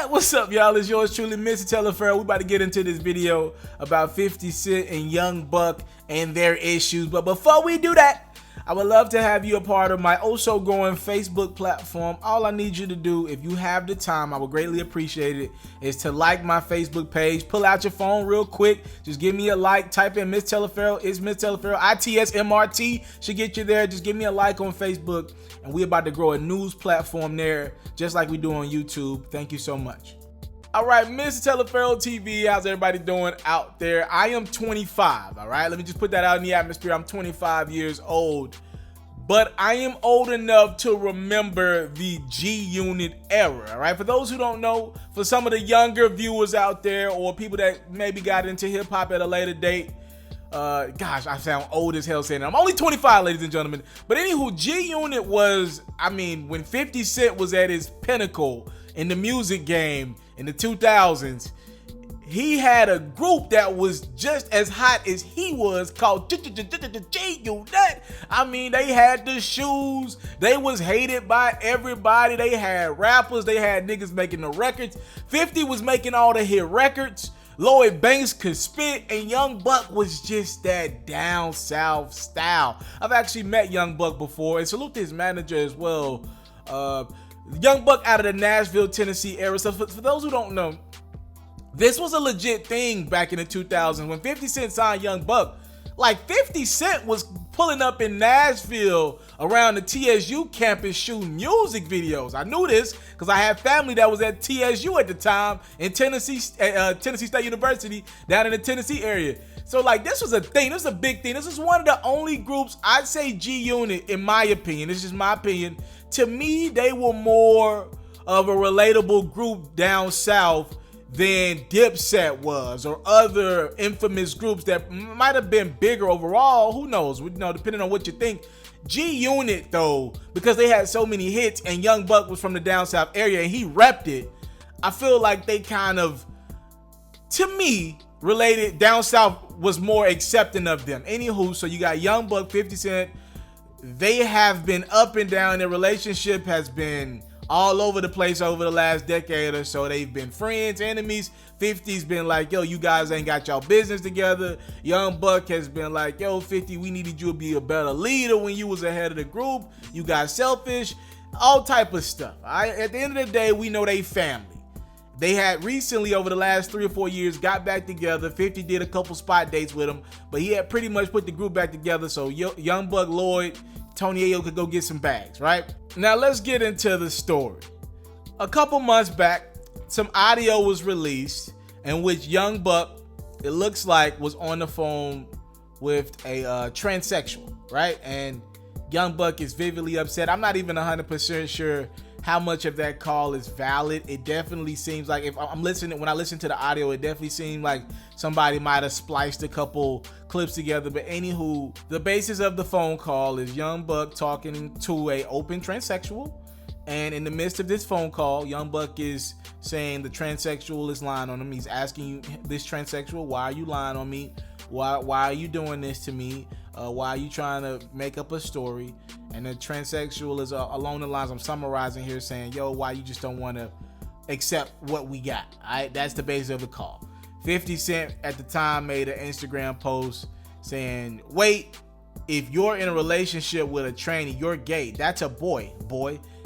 What's up, y'all? It's yours truly, Mr. TALIAFERRO. We about to get into this video about 50 Cent and Young Buck and their issues. But before we do that, I would love to have you a part of my also growing Facebook platform. All I need you to do, if you have the time, I would greatly appreciate it, is to like my Facebook page. Pull out your phone real quick. Just give me a like. Type in Miss TALIAFERRO. It's Miss TALIAFERRO. ITSMRT should get you there. Just give me a like on Facebook. And we're about to grow a news platform there, just like we do on YouTube. Thank you so much. All right, Mr. TALIAFERRO TV, how's everybody doing out there? I am 25, all right? Let me just put that out in the atmosphere. I'm 25 years old, but I am old enough to remember the G-Unit era, all right? For those who don't know, for some of the younger viewers out there or people that maybe got into hip-hop at a later date, gosh, I sound old as hell saying that. I'm only 25, ladies and gentlemen. But anywho, G-Unit was, I mean, when 50 Cent was at his pinnacle in the music game in the 2000s, he had a group that was just as hot as he was called G-Unit. I mean, they had the shoes. They was hated by everybody. They had rappers. They had niggas making the records. 50 was making all the hit records. Lloyd Banks could spit, and Young Buck was just that down south style. I've actually met Young Buck before, and salute to his manager as well. Young Buck out of the Nashville, Tennessee area. So for those who don't know, this was a legit thing back in the 2000s when 50 Cent signed Young Buck. Like 50 Cent was pulling up in Nashville around the TSU campus shooting music videos. I knew this because I had family that was at TSU at the time in Tennessee State University down in the Tennessee area. So like this was a thing. This was a big thing. This is one of the only groups, I'd say G-Unit, in my opinion, this is just my opinion. To me, they were more of a relatable group down south than Dipset was, or other infamous groups that might have been bigger overall. Who knows? You know, depending on what you think. G-Unit though, because they had so many hits and Young Buck was from the down south area and he repped it, I feel like they kind of, to me, related. Down south was more accepting of them. Anywho, so you got Young Buck, 50 Cent. They have been up and down. Their relationship has been all over the place over the last decade or so. They've been friends, enemies. 50's been like, yo, you guys ain't got y'all business together. Young Buck has been like, yo, 50, we needed you to be a better leader when you was ahead of the group. You got selfish, all type of stuff. At the end of the day, we know they family. They had recently, over the last 3 or 4 years, got back together. 50 did a couple spot dates with him, but he had pretty much put the group back together so Young Buck, Lloyd, Tony Ayo could go get some bags, right? Now let's get into the story. A couple months back, some audio was released in which Young Buck, it looks like, was on the phone with a transsexual, right? And Young Buck is vividly upset. I'm not even 100% sure how much of that call is valid. It definitely seems like, if I'm listening, when I listen to the audio, it definitely seemed like somebody might have spliced a couple clips together. But anywho, the basis of the phone call is Young Buck talking to a open transsexual, and in the midst of this phone call, Young Buck is saying the transsexual is lying on him. He's asking this transsexual, why are you lying on me? Why are you doing this to me? Why are you trying to make up a story? And the transsexual is along the lines, I'm summarizing here, saying, yo, why you just don't want to accept what we got? All right, that's the basis of the call. 50 Cent at the time made an Instagram post saying, wait, if you're in a relationship with a tranny, you're gay. That's a boy.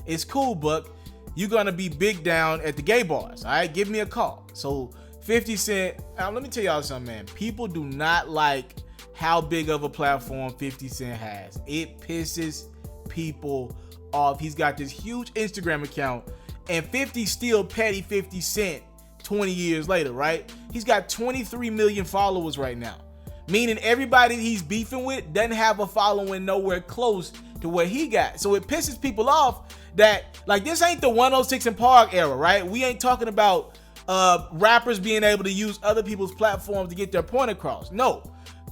It's cool, Buck. You're going to be big down at the gay bars. All right, give me a call. So 50 Cent, let me tell y'all something, man. People do not like how big of a platform 50 Cent has. It pisses people off. He's got this huge Instagram account, and 50 still petty 50 Cent 20 years later, right? He's got 23 million followers right now, meaning everybody he's beefing with doesn't have a following nowhere close to what he got. So it pisses people off that, like, this ain't the 106 and Park era, right? We ain't talking about rappers being able to use other people's platforms to get their point across. No.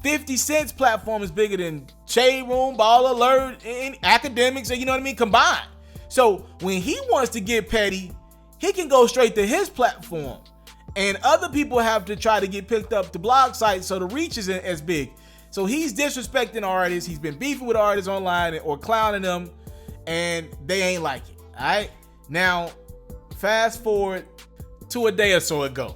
50 Cent's platform is bigger than Shade Room, Ball Alert, and Academics, you know what I mean, combined. So when he wants to get petty, he can go straight to his platform. And other people have to try to get picked up to blog sites so the reach isn't as big. So he's disrespecting artists. He's been beefing with artists online or clowning them, and they ain't like it, all right? Now, fast forward to a day or so ago.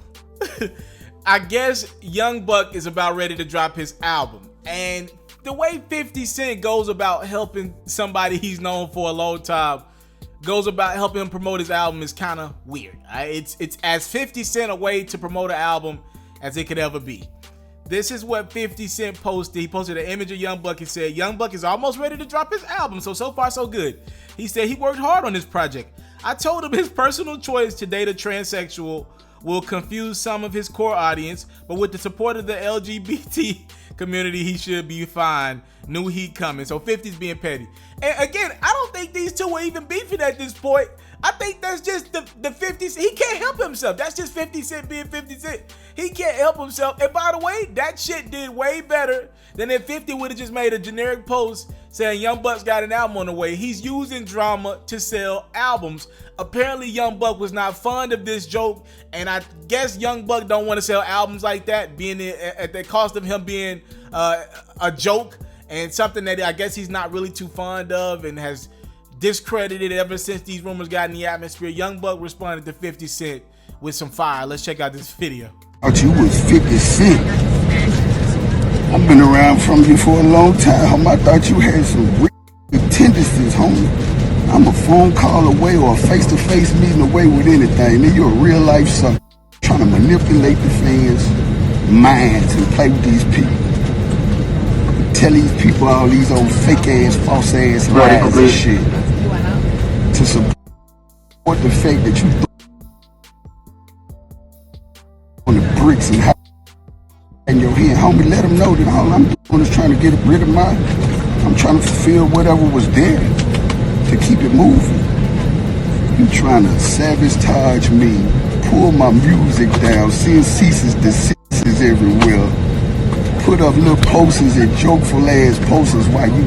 I guess Young Buck is about ready to drop his album. And the way 50 Cent goes about helping somebody he's known for a long time, goes about helping him promote his album is kind of weird. It's as 50 Cent a way to promote an album as it could ever be. This is what 50 Cent posted. He posted an image of Young Buck and said, Young Buck is almost ready to drop his album, so far so good. He said he worked hard on this project. I told him his personal choice to date a transsexual will confuse some of his core audience, but with the support of the LGBT community, he should be fine. New heat coming. So 50's being petty. And again, I don't think these two were even beefing at this point. I think that's just the 50 Cent. He can't help himself. That's just 50 Cent being 50 Cent. He can't help himself. And by the way, that shit did way better than if 50 would have just made a generic post saying Young Buck's got an album on the way. He's using drama to sell albums. Apparently Young Buck was not fond of this joke, and I guess Young Buck don't want to sell albums like that, being at the cost of him being a joke and something that I guess he's not really too fond of and has discredited ever since these rumors got in the atmosphere. Young Buck responded to 50 Cent with some fire. Let's check out this video. I thought you was 50 Cent. I've been around from you for a long time. I thought you had some real tendencies, homie. I'm a phone call away or a face-to-face meeting away with anything. Then you're a real-life sucker trying to manipulate the fans' minds and play with these people. Tell these people all these old fake-ass, false-ass lies and shit. To support the fact that you on the bricks and in your hand, homie, let them know that all I'm doing is trying to get rid of I'm trying to fulfill whatever was there to keep it moving. You trying to sabotage me, pull my music down, seeing ceases desist everywhere, put up little posters and jokeful ass posters while you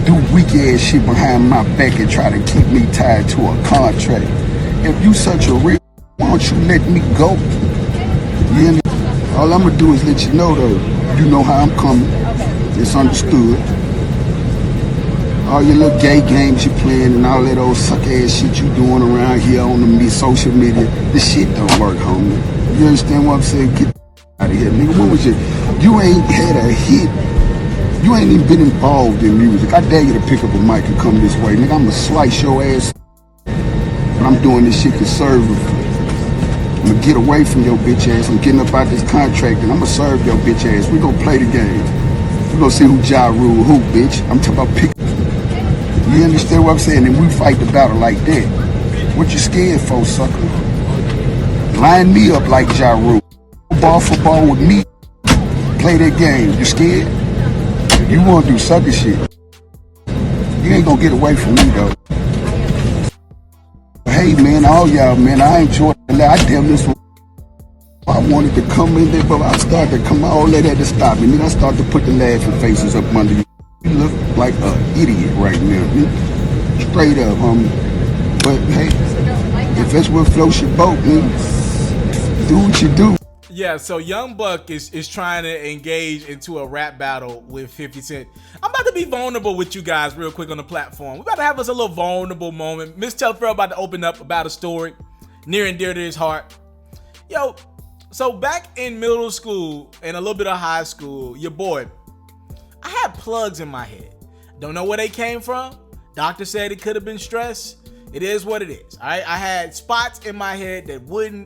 do weak ass shit behind my back and try to keep me tied to a contract. If you such a real, why don't you let me go? You know? All I'm gonna do is let you know though, you know how I'm coming. It's understood. All your little gay games you playing and all that old suck ass shit you doing around here on the social media, this shit don't work, homie. You understand what I'm saying? Get out of here, nigga. What was you ain't had a hit. You ain't even been involved in music. I dare you to pick up a mic and come this way, nigga. I'ma slice your ass. But I'm doing this shit conservatively. I'm gonna get away from your bitch ass. I'm getting up out this contract and I'm gonna serve your bitch ass. We gonna play the game. We gonna see who Ja rule who, bitch. I'm talking about pick. You understand what I'm saying? And we fight the battle like that. What you scared for, sucker? Line me up like Ja rule. Ball for ball with me. Play that game. You scared? You wanna do sucker shit. You ain't gonna get away from me though. Hey man, all y'all man, I enjoyed it. I damn this one. I wanted to come in there, but I started to come out, all that had to stop me. Then I started to put the laughing faces up under you. You look like an idiot right now, man. Straight up, homie. But hey, if that's what floats your boat, man, do what you do. Yeah, so Young Buck is trying to engage into a rap battle with 50 Cent. I'm about to be vulnerable with you guys real quick on the platform. We're about to have us a little vulnerable moment. Miss Taliaferro about to open up about a story near and dear to his heart. Yo, so back in middle school and a little bit of high school, your boy, I had plugs in my head. Don't know where they came from. Doctor said it could have been stress. It is what it is. All right, I had spots in my head that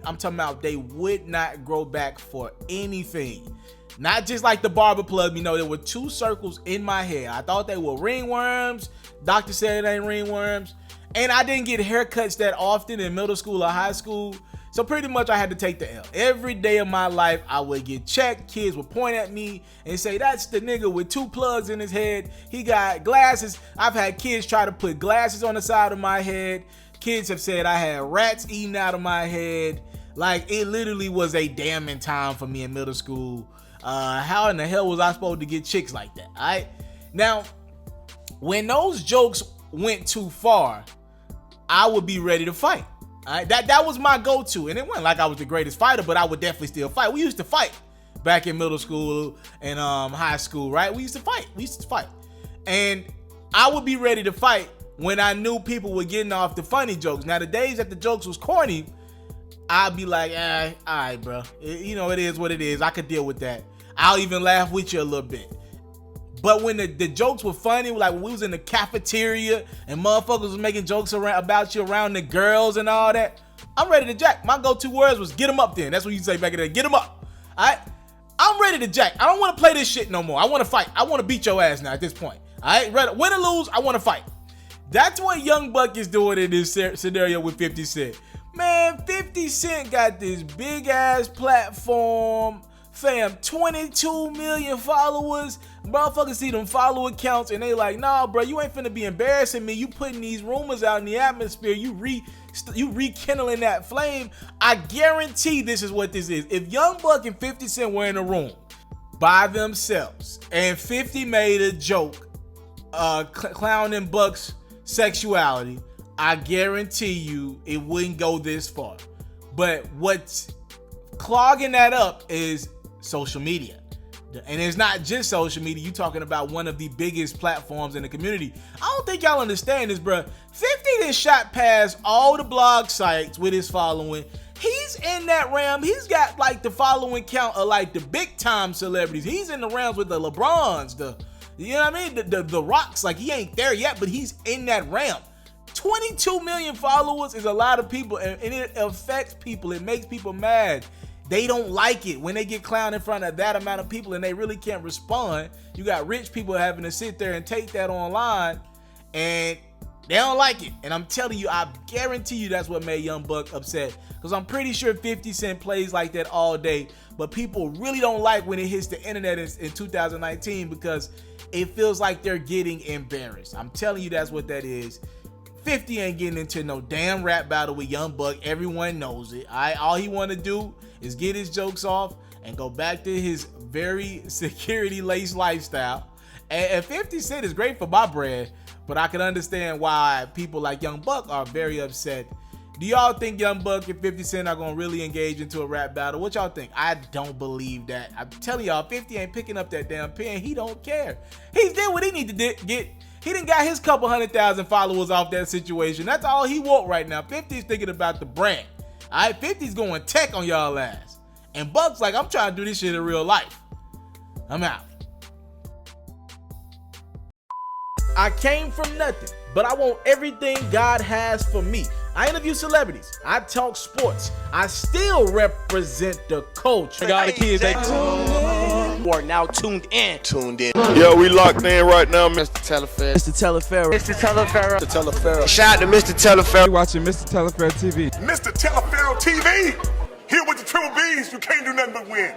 I'm talking about, they would not grow back for anything. Not just like the barber plug, there were two circles in my head. I thought they were ringworms. Doctor said it ain't ringworms. And I didn't get haircuts that often in middle school or high school. So pretty much I had to take the L. Every day of my life, I would get checked. Kids would point at me and say, that's the nigga with two plugs in his head. He got glasses. I've had kids try to put glasses on the side of my head. Kids have said I had rats eating out of my head. Like, it literally was a damning time for me in middle school. How in the hell was I supposed to get chicks like that? All right. Now, when those jokes went too far, I would be ready to fight. All right, that was my go-to, and it wasn't like I was the greatest fighter, but I would definitely still fight. We used to fight back in middle school and high school, right? We used to fight, and I would be ready to fight when I knew people were getting off the funny jokes. Now, the days that the jokes was corny, I'd be like, all right, bro. You know, it is what it is. I could deal with that. I'll even laugh with you a little bit. But when the jokes were funny, like when we was in the cafeteria and motherfuckers was making jokes about you around the girls and all that, I'm ready to jack. My go-to words was get them up then. That's what you say back in the day. Get them up. All right? I'm ready to jack. I don't want to play this shit no more. I want to fight. I want to beat your ass now at this point. All right? Win or lose, I want to fight. That's what Young Buck is doing in this scenario with 50 Cent. Man, 50 Cent got this big-ass platform. Fam, 22 million followers. Motherfuckers see them follower counts and they like, nah, bro, you ain't finna be embarrassing me. You putting these rumors out in the atmosphere. You rekindling that flame. I guarantee this is what this is. If Young Buck and 50 Cent were in a room by themselves and 50 made a joke clowning Buck's sexuality, I guarantee you it wouldn't go this far. But what's clogging that up is social media. And it's not just social media. You talking about one of the biggest platforms in the community. I don't think y'all understand this, bro. 50 done shot past all the blog sites with his following. He's in that realm. He's got like the following count of like the big time celebrities. He's in the realms with the LeBrons, you know what I mean? The Rocks. Like, he ain't there yet, but he's in that realm. 22 million followers is a lot of people, and it affects people. It makes people mad. They don't like it when they get clowned in front of that amount of people and they really can't respond. You got rich people having to sit there and take that online, and they don't like it. And I'm telling you, I guarantee you that's what made Young Buck upset. Because I'm pretty sure 50 Cent plays like that all day, but people really don't like when it hits the internet in 2019 because it feels like they're getting embarrassed. I'm telling you that's what that is. 50 ain't getting into no damn rap battle with Young Buck. Everyone knows it. All he want to do is get his jokes off and go back to his very security-laced lifestyle. And 50 Cent is great for my brand, but I can understand why people like Young Buck are very upset. Do y'all think Young Buck and 50 Cent are going to really engage into a rap battle? What y'all think? I don't believe that. I'm telling y'all, 50 ain't picking up that damn pen. He don't care. He did what he need to get. He done got his couple 100,000 followers off that situation. That's all he want right now. 50's thinking about the brand. All right, 50's going tech on y'all ass. And Buck's like, I'm trying to do this shit in real life. I'm out. I came from nothing, but I want everything God has for me. I interview celebrities. I talk sports. I still represent the culture. I got the kids, they are now tuned in. Yo, we locked in right now, Mr. TALIAFERRO. Mr. TALIAFERRO. Shout out to Mr. TALIAFERRO. You're watching Mr. TALIAFERRO TV. Mr. TALIAFERRO TV. Here with the triple B's, you can't do nothing but win.